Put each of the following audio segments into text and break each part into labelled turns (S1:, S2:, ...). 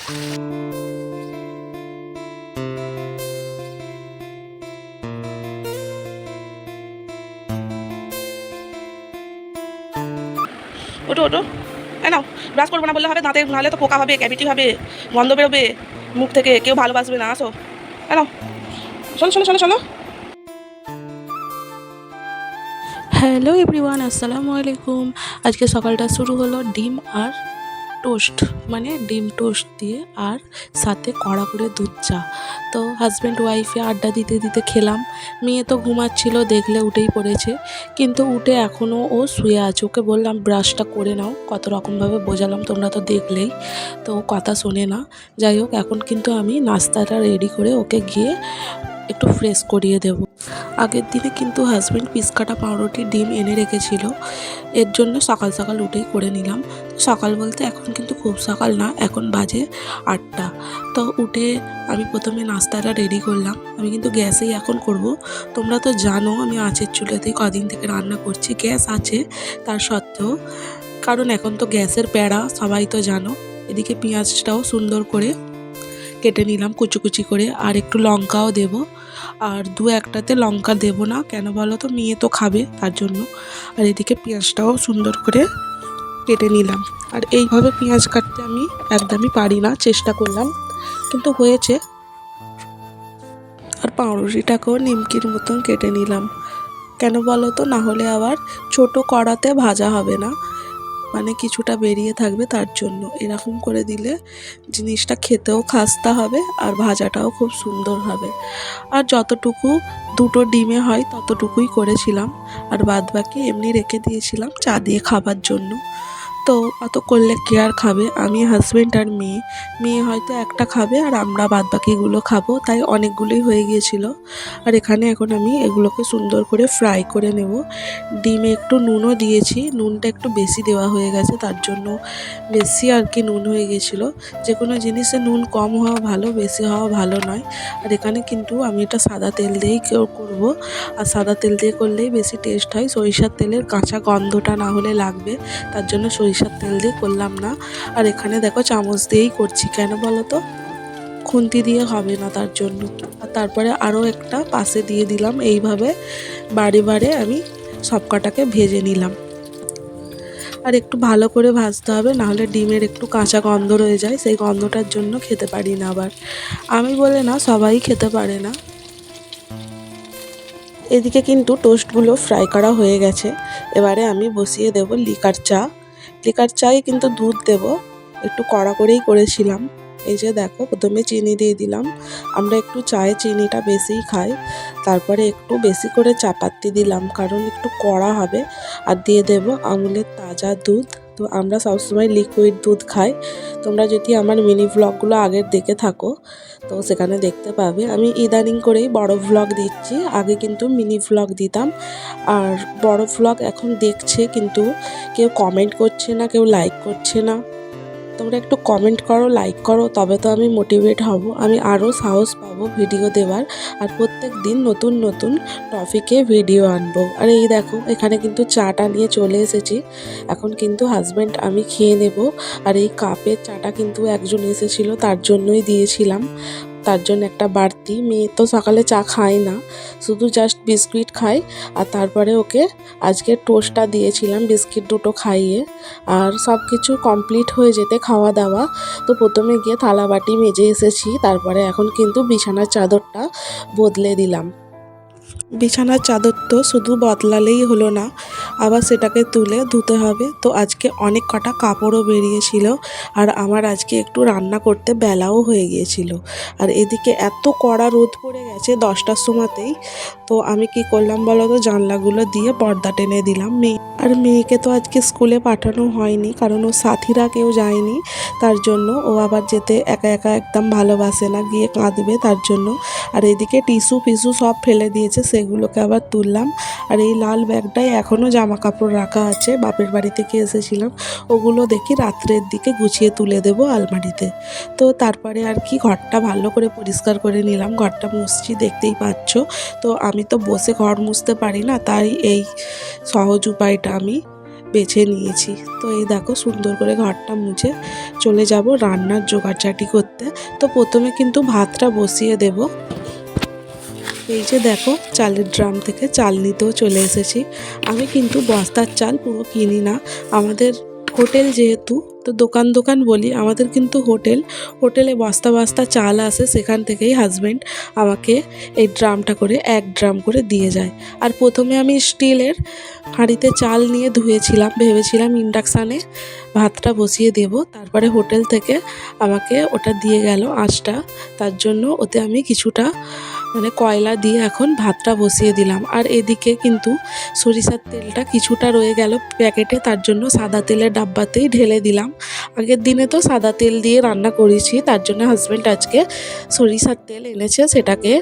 S1: ওটো ওটো নাও, brush করবো না বললে হবে? দাঁতে নাহলে তো পোকা হবে, ক্যাভিটি হবে, গন্ধ বেরোবে মুখ থেকে, কেউ ভালোবাসবে না। আসো নাও, চলো চলো চলো চলো।
S2: হ্যালো এভরিওয়ান, আসসালামু আলাইকুম। আজকে সকালটা শুরু হলো ডিম আর টোস্ট, মানে ডিম টোস্ট দিয়ে আর সাথে কড়া করে দুধ চা। তো হাজব্যান্ড ওয়াইফে আড্ডা দিতে দিতে খেলাম। মেয়ে তো ঘুমাচ্ছিল, দেখলে উঠেই পড়েছে, কিন্তু উঠে এখনও ও শুয়ে আছে। ওকে বললাম ব্রাশটা করে নাও, কত রকমভাবে বোঝালাম, তোমরা তো দেখলেই, তো ও কথা শোনে না। যাই হোক, এখন কিন্তু আমি নাস্তাটা রেডি করে ওকে গিয়ে একটু ফ্রেশ করিয়ে দেব। আগের দিনে কিন্তু হাজব্যান্ড পিস কাটা পাউরুটি ডিম এনে রেখেছিল, এর জন্য সকাল সকাল উঠেই করে নিলাম। সকাল বলতে এখন কিন্তু খুব সকাল না, এখন বাজে 8টা। তো উঠে আমি প্রথমে নাস্তাটা রেডি করলাম। আমি কিন্তু গ্যাসেই এখন করব। তোমরা তো জানো আমি আঁচের চুলাতেই কদিন থেকে রান্না করছি, গ্যাস আছে তার সত্ত্বেও, কারণ এখন তো গ্যাসের প্যারা, সবাই তো জানো। এদিকে পেঁয়াজটাও সুন্দর করে কেটে নিলাম কুচি কুচি করে, আর একটু লঙ্কাও দেব। আর একটাতে লঙ্কা দেব না, কেন বলো তো, মেয়ে তো খাবে তার জন্য। আর এদিকে পেঁয়াজটাও সুন্দর করে কেটে নিলাম। আর এইভাবে পেঁয়াজ কাটতে আমি একদমই পারি না, চেষ্টা করলাম কিন্তু হয়েছে। আর পাউরুটিটাকেও নিমকির মতন কেটে নিলাম, কেন বলো তো, না হলে আবার ছোট কড়াতে ভাজা হবে না, মানে কিছুটা বেরিয়ে থাকবে, তার জন্য এরকম করে দিলে জিনিসটা খেতেও খাস্তা হবে আর ভাজাটাও খুব সুন্দর হবে। আর যতটুকু দুটো ডিমে হয় ততটুকুই করেছিলাম, আর বাদবাকি এমনি রেখে দিয়েছিলাম চা দিয়ে খাবার জন্য। তো অত করলে কে আর খাবে, আমি হাজব্যান্ড আর মেয়ে হয়তো একটা খাবে আর আমরা বাদবাকিগুলো খাবো, তাই অনেকগুলোই হয়ে গিয়েছিল। আর এখানে এখন আমি এগুলোকে সুন্দর করে ফ্রাই করে নেব। ডিমে একটু নুনও দিয়েছি, নুনটা একটু বেশি দেওয়া হয়ে গেছে, তার জন্য বেশি আর কি নুন হয়ে গিয়েছিলো। যে কোনো জিনিসে নুন কম হওয়া ভালো, বেশি হওয়া ভালো নয়। আর এখানে কিন্তু আমি এটা সাদা তেল দিয়েই করব, আর সাদা তেল দিয়ে করলেই বেশি টেস্ট হয়, সরিষার তেলের কাঁচা গন্ধটা না হলে লাগবে, তার জন্য সরিষার তেল দিয়ে করলাম না। আর এখানে দেখো চামচ দিয়েই করছি, কেন বলো তো, খুন্তি দিয়ে হবে না তার জন্য। আর তারপরে আরও একটা পাশে দিয়ে দিলাম, এইভাবে বারে বারে আমি সব কটাকে ভেজে নিলাম। আর একটু ভালো করে ভাজতে হবে, নাহলে ডিমের একটু কাঁচা গন্ধ রয়ে যায়, সেই গন্ধটার জন্য খেতে পারি না। আবার আমি বলে না, সবাই খেতে পারে না। এদিকে কিন্তু টোস্টগুলো ফ্রাই করা হয়ে গেছে, এবারে আমি বসিয়ে দেব লিকার চা। লিকার চায়ে কিন্তু দুধ দেব, একটু কড়া করেই করেছিলাম। এই যে দেখো, প্রথমে চিনি দিয়ে দিলাম, আমরা একটু চায়ে চিনিটা বেশিই খাই। তারপরে একটু বেশি করে চাপাতি দিলাম, কারণ একটু কড়া হবে। আর দিয়ে দেব আমুলের তাজা দুধ। তো আমরা সবসময় লিকুইড দুধ খাই, তোমরা যদি আমার মিনি ভ্লগগুলো আগের দেখে থাকো তো সেখানে দেখতে পাবে। আমি ইদানিং করেই বড় ভ্লগ দিচ্ছি, আগে কিন্তু মিনি ভ্লগ দিতাম। আর বড় ভ্লগ এখন দেখছে কিন্তু কেউ কমেন্ট করছে না, কেউ লাইক করছে না। তোমরা একটু কমেন্ট করো, লাইক করো, তবে তো আমি মোটিভেট হব, আমি আরও সাহস পাবো ভিডিও দেওয়ার। আর প্রত্যেক দিন নতুন নতুন টপিকে ভিডিও আনবো। আর এই দেখো, এখানে কিন্তু চাটা নিয়ে চলে এসেছি, এখন কিন্তু হাজব্যান্ড আমি খেয়ে নেব। আর এই কাপের চাটা কিন্তু একজন এসেছিলো, তার জন্যই দিয়েছিলাম, তার জন্য একটা বাড়তি। মেয়ে তো সকালে চা খায় না, শুধু জাস্ট বিস্কুট খায়। আর তারপরে ওকে আজকে টোস্টটা দিয়েছিলাম, বিস্কিট দুটো খাইয়ে। আর সব কিছু কমপ্লিট হয়ে যেতে খাওয়া দাওয়া, তো প্রথমে গিয়ে থালা বাটি মেজে এসেছি, তারপরে এখন কিন্তু বিছানার চাদরটা বদলে দিলাম। বিছানার চাদর তো শুধু বদলালেই হলো না, আবার সেটাকে তুলে ধুতে হবে। তো আজকে অনেক কটা কাপড়ও বেরিয়েছিল, আর আমার আজকে একটু রান্না করতে বেলাও হয়ে গিয়েছিল। আর এদিকে এত কড়া রোদ পড়ে গেছে 10টার সময়তেই, তো আমি কি করলাম বলো তো, জানলাগুলো দিয়ে পর্দা টেনে দিলাম। মেয়েকে তো আজকে স্কুলে পাঠানো হয়নি, কারণ ওর সাথীরা কেউ যায়নি, তার জন্য ও আবার যেতে একা একা একদম ভালোবাসে না, গিয়ে কাঁদবে তার জন্য। আর এদিকে টিস্যু পিসু সব ফেলে দিয়েছে, সেগুলোকে আবার তুললাম। আর এই লাল ব্যাগটায় এখনও জামা কাপড় রাখা আছে, বাপের বাড়ি থেকে এসেছিলাম, ওগুলো দেখি রাত্রের দিকে গুছিয়ে তুলে দেবো আলমারিতে। তো তারপরে আর কি ঘরটা ভালো করে পরিষ্কার করে নিলাম, ঘরটা মুছছি, দেখতেই পাচ্ছ। তো আমি তো বসে ঘর মুছতে পারি না, তাই এই সহজ উপায়টা আমি বেছে নিয়েছি। তো এই দেখো সুন্দর করে ঘরটা মুছে চলে যাব রান্নার জোগাড়জাটি করতে। তো প্রথমে কিন্তু ভাতটা বসিয়ে দেব। এই যে দেখো চালের ড্রাম থেকে চাল নিতেও চলে এসেছি। আমি কিন্তু বস্তার চাল পুরো কিনি না, আমাদের হোটেল যেহেতু, তো দোকান দোকান বলি, আমাদের কিন্তু হোটেলে বস্তা বস্তা চাল আসে, সেখান থেকেই হাজব্যান্ড আমাকে এই ড্রামটা করে 1 ড্রাম করে দিয়ে যায়। আর প্রথমে আমি স্টিলের হাঁড়িতে চাল নিয়ে ধুয়েছিলাম, ভেবেছিলাম ইন্ডাকশানে ভাতটা বসিয়ে দেব, তারপরে হোটেল থেকে আমাকে ওটা দিয়ে গেল আঁচটা, তার জন্য ওতে আমি কিছুটা কয়লা দিয়ে এখন ভাতটা বসিয়ে দিলাম। আর এদিকে কিন্তু সরিষার তেলটা কিছুটা রয়ে গেল প্যাকেটে, তার জন্য সাদা তেলের ডাব্বাতেই ঢেলে দিলাম। আগের দিনে তো সাদা তেল দিয়ে রান্না করেছি, তার জন্য হাজব্যান্ড আজকে সরিষার তেল এনেছে, সেটাকে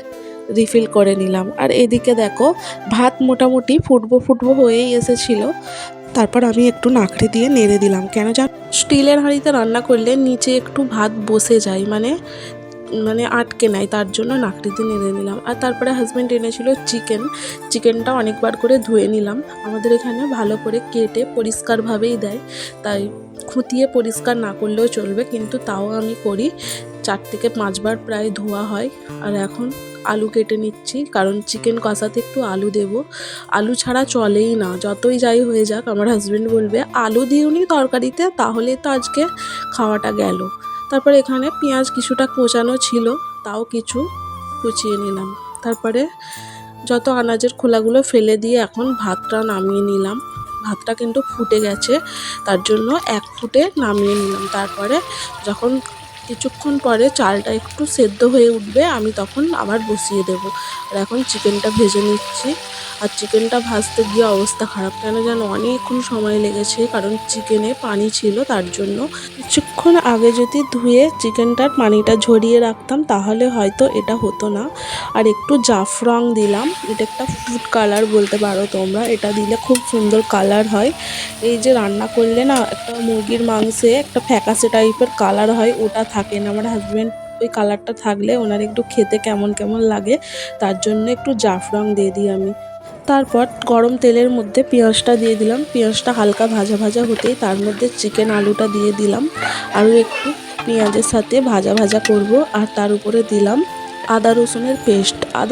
S2: রিফিল করে নিলাম। আর এদিকে দেখো ভাত মোটামুটি ফুটবো হয়েই এসেছিল। তারপর আমি একটু নাকড়ি দিয়ে নেড়ে দিলাম, কেন জান স্টিলের হাঁড়িতে রান্না করলে নিচে একটু ভাত বসে যায়, মানে আটকে নেয়, তার জন্য নাকড়িতে নেড়ে নিলাম। আর তারপরে হাজব্যান্ড এনেছিল চিকেনটা অনেকবার করে ধুয়ে নিলাম। আমাদের এখানে ভালো করে কেটে পরিষ্কারভাবেই দেয়, তাই খুঁটিয়ে পরিষ্কার না করলেও চলবে, কিন্তু তাও আমি করি। 4 থেকে 5 বার প্রায় ধোয়া হয়। আর এখন আলু কেটে নিচ্ছি, কারণ চিকেন কষাতে একটু আলু দেব। আলু ছাড়া চলেই না, যতই যাই হয়ে যাক আমার হাজব্যান্ড বলবে আলু দিওনি তরকারিতে, তাহলে তো আজকে খাওয়াটা গেল। তারপর এখানে পেঁয়াজ কিছুটা কোচানো ছিল, তাও কিছু কুচিয়ে নিলাম। তারপরে যত আনাজের খোলাগুলো ফেলে দিয়ে এখন ভাতটা নামিয়ে নিলাম। ভাতটা কিন্তু ফুটে গেছে, তার জন্য 1 ফুটে নামিয়ে নিলাম। তারপরে যখন কিছুক্ষণ পরে চালটা একটু সেদ্ধ হয়ে উঠবে, আমি তখন আবার বসিয়ে দেব। আর এখন চিকেনটা ভেজে নিচ্ছি। আর চিকেনটা ভাজতে গিয়ে অবস্থা খারাপ, কেন যেন অনেকক্ষণ সময় লেগেছে, কারণ চিকেনে পানি ছিল, তার জন্য। কিছুক্ষণ আগে যদি ধুয়ে চিকেনটার পানিটা ঝরিয়ে রাখতাম তাহলে হয়তো এটা হতো না। আর একটু জাফরং দিলাম, এটা একটা ফুড কালার বলতে পারো তোমরা, এটা দিলে খুব সুন্দর কালার হয়। এই যে রান্না করলে না একটা মুরগির মাংসে একটা ফ্যাকাসে টাইপের কালার হয়, ওটা থাকে না। আমার হাজব্যান্ড ওই কালারটা থাকলে ওনার একটু খেতে কেমন লাগে, তার জন্য একটু জাফরং দিয়ে দিই আমি। তারপর গরম তেলের মধ্যে পেঁয়াজটা দিয়ে দিলাম। পেঁয়াজটা হালকা ভাজা হতেই তার মধ্যে চিকেন আলুটা দিয়ে দিলাম, আরও একটু পেঁয়াজের সাথে ভাজা করব। আর তার উপরে দিলাম আদা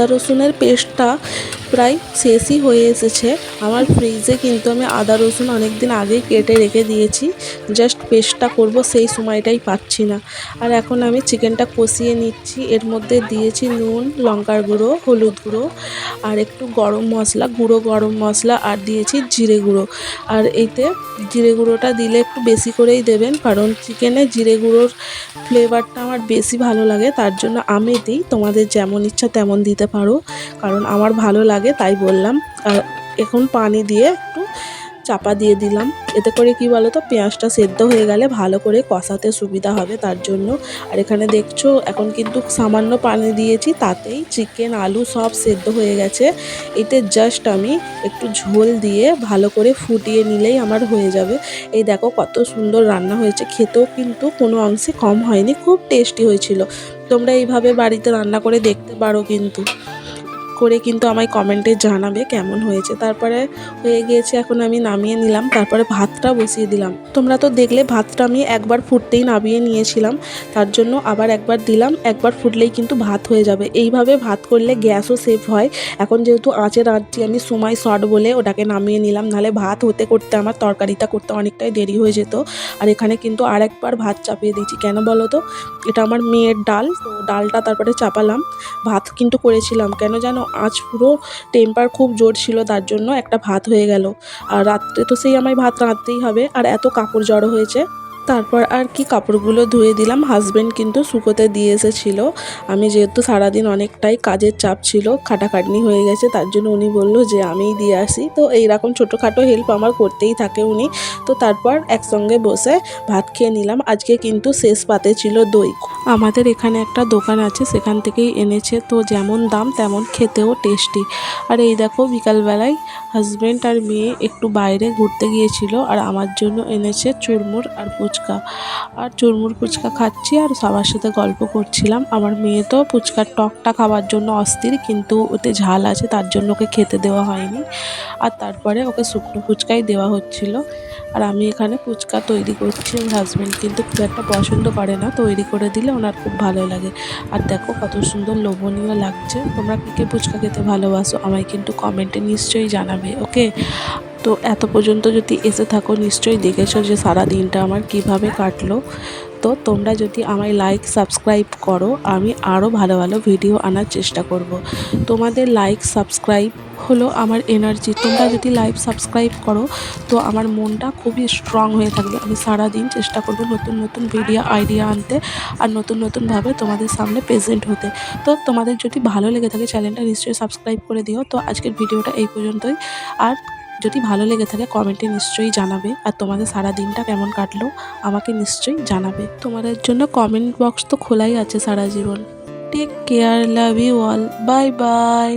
S2: রসুনের পেস্টটা প্রায় শেষই হয়ে এসেছে আমার ফ্রিজে, কিন্তু আমি আদা রসুন অনেক দিন আগেই কেটে রেখে দিয়েছি, জাস্ট পেস্টটা করব সেই সময়টাই পাচ্ছি না। আর এখন আমি চিকেনটা কষিয়ে নিচ্ছি, এর মধ্যে দিয়েছি নুন, লঙ্কার গুঁড়ো, হলুদ গুঁড়ো, আর একটু গুঁড়ো গরম মশলা, আর দিয়েছি জিরে গুঁড়ো। আর এতে জিরে গুঁড়োটা দিলে একটু বেশি করেই দেবেন, কারণ চিকেনে জিরে গুঁড়োর ফ্লেভারটা আমার বেশি ভালো লাগে, তার জন্য আমি দিই। তোমাদের যেমন ইচ্ছা তেমন দিতে পারো, কারণ আমার ভালো লাগে তাই বললাম। আর এখন পানি দিয়ে একটু চাপা দিয়ে দিলাম, এতে করে কি বলো তো পেঁয়াজটা সেদ্ধ হয়ে গেলে ভালো করে কষাতে সুবিধা হবে, তার জন্য। আর এখানে দেখছো এখন কিন্তু সামান্য পানি দিয়েছি, তাতেই চিকেন আলু সব সেদ্ধ হয়ে গেছে। এতে জাস্ট আমি একটু ঝোল দিয়ে ভালো করে ফুটিয়ে নিলেই আমার হয়ে যাবে। এই দেখো কত সুন্দর রান্না হয়েছে, খেতেও কিন্তু কোনো অংশে কম হয়নি, খুব টেস্টি হয়েছিল। তোমরা এইভাবে বাড়িতে রান্না করে দেখতে পারো, কিন্তু আমায় কমেন্টে জানাবে কেমন হয়েছে। তারপরে হয়ে গিয়েছে, এখন আমি নামিয়ে নিলাম। তারপরে ভাতটা বসিয়ে দিলাম। তোমরা তো দেখলে ভাতটা আমি একবার ফুটতেই নামিয়ে নিয়েছিলাম, তার জন্য আবার একবার দিলাম, একবার ফুটলেই কিন্তু ভাত হয়ে যাবে। এইভাবে ভাত করলে গ্যাসও সেভ হয়। এখন যেহেতু আঁচে রাঁধছি আমি, সময় শর্ট বলে ওটাকে নামিয়ে নিলাম, নাহলে ভাত করতে আমার তরকারিটা করতে অনেকটাই দেরি হয়ে যেত। আর এখানে কিন্তু আরেকবার ভাত চাপিয়ে দিয়েছি, কেন বলো তো, এটা আমার মেয়ের ডাল, তো ডালটা তারপরে চাপালাম। ভাত কিন্তু করেছিলাম, কেন জানো আঁচ পুরো টেম্পার খুব জোর ছিল, তার জন্য একটা ভাত হয়ে গেল। আর রাত্রে তো সেই আমায় ভাত রাঁধতেই হবে, আর এত কাপড় জড়ো হয়েছে। তারপর আর কি কাপড়গুলো ধুয়ে দিলাম, হাজব্যান্ড কিন্তু শুকোতে দিয়ে এসেছিল। আমি যেহেতু সারাদিন অনেকটাই কাজের চাপ ছিল, খাটাখাটনি হয়ে গেছে, তার জন্য উনি বলল যে আমিই দিয়ে আসি। তো এইরকম ছোটোখাটো হেল্প আমার করতেই থাকে উনি। তো তারপর একসঙ্গে বসে ভাত খেয়ে নিলাম। আজকে কিন্তু শেষ পাতে ছিল দই। আমাদের এখানে একটা দোকান আছে, সেখান থেকেই এনেছে। তো যেমন দাম তেমন খেতেও টেস্টি। আর এই দেখো বিকালবেলায় হাজব্যান্ড আর মেয়ে একটু বাইরে ঘুরতে গিয়েছিল আর আমার জন্য এনেছে চুরমুর আর ফুচকা। আর চুরমুর ফুচকা খাচ্ছি আর সবার সাথে গল্প করছিলাম। আমার মেয়ে তো ফুচকার টকটা খাওয়ার জন্য অস্থির, কিন্তু ওতে ঝাল আছে তার জন্য ওকে খেতে দেওয়া হয়নি। আর তারপরে ওকে শুকনো ফুচকাই দেওয়া হচ্ছিল। আর আমি এখানে ফুচকা তৈরি করছি। আমার হাজব্যান্ড কিন্তু খুব একটা পছন্দ করে না, তৈরি করে দিলে ওনার খুব ভালো লাগে। আর দেখো কত সুন্দর লোভনীয় লাগছে। তোমরা কে কে ফুচকা খেতে ভালোবাসো আমায় কিন্তু কমেন্টে নিশ্চয়ই জানাবে, ওকে? তো এত পর্যন্ত যদি এসে থাকো নিশ্চয়ই দেখেছো যে সারা দিনটা আমার কিভাবে কাটলো। তো তোমরা যদি আমায় লাইক সাবস্ক্রাইব করো, আমি আরও ভালো ভালো ভিডিও আনার চেষ্টা করব। তোমাদের লাইক সাবস্ক্রাইব হলো আমার এনার্জি। তোমরা যদি লাইক সাবস্ক্রাইব করো তো আমার মনটা খুবই স্ট্রং হয়ে থাকবে। আমি সারা দিন চেষ্টা করব নতুন নতুন ভিডিও আইডিয়া আনতে আর নতুন নতুনভাবে তোমাদের সামনে প্রেজেন্ট হতে। তো তোমাদের যদি ভালো লেগে থাকে চ্যানেলটা নিশ্চয়ই সাবস্ক্রাইব করে দিও। তো আজকের ভিডিওটা এই পর্যন্তই। আর যদি ভালো লেগে থাকে কমেন্টে নিশ্চয়ই জানাবে। আর তোমাদের সারা দিনটা কেমন কাটলো আমাকে নিশ্চয়ই জানাবে। তোমাদের জন্য কমেন্ট বক্স তো খোলাই আছে সারা জীবন। Take care, love you all, bye by.